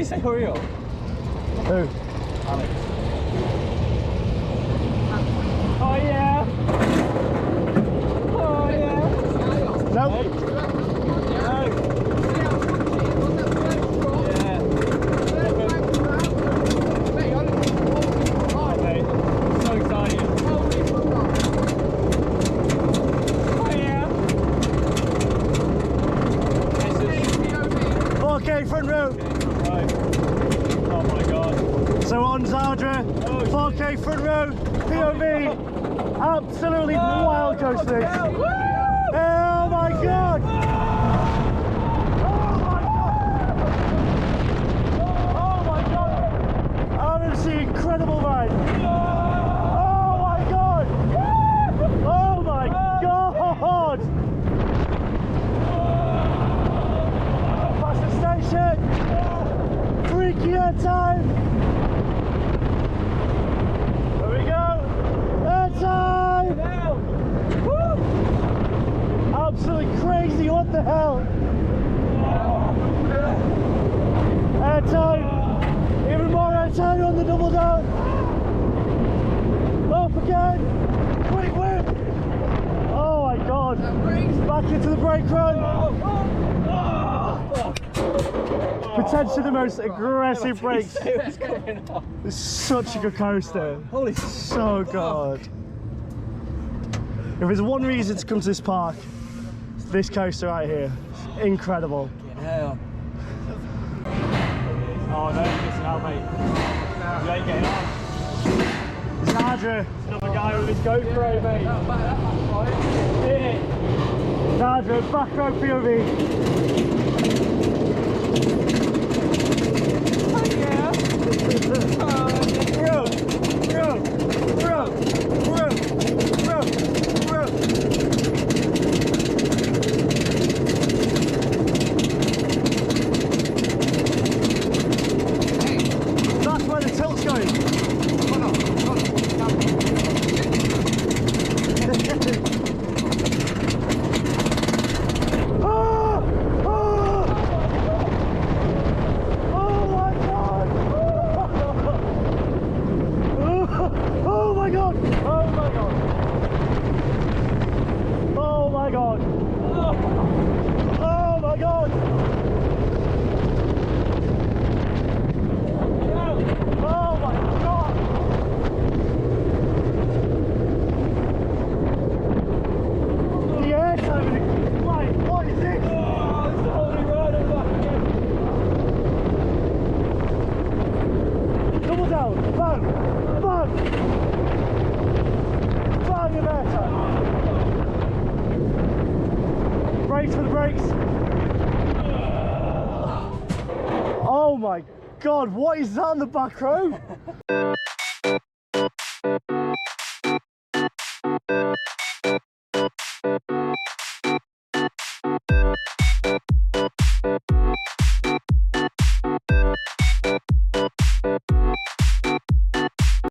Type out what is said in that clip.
you say hurry up? Who? Alex. Oh yeah! Oh yeah! No! Hey. So excited. Oh yeah! 4K front row! Right. Oh my god. So on Zadra, 4K front row, POV, absolutely wild coaster this. Oh my god! Oh my god! RMC incredible ride! Oh my god! Oh my god! Past the station! Freaky air time! There we go! Air time! Absolutely crazy, what the hell? Air time! Even more air time on the double down! Up again! Quick whip! Oh my god! Back into the brake run! Potentially the most aggressive brakes. It's such a good coaster. Holy So good. If there's one reason to come to this park, it's this coaster right here. It's incredible. hell. Oh no, you're missing out, mate. You ain't getting on. Zadra. Another guy with his GoPro, mate. Zadra, Backrow POV. That's where the tilt's going. Brakes for the brakes. Oh my god, what is that on the back row?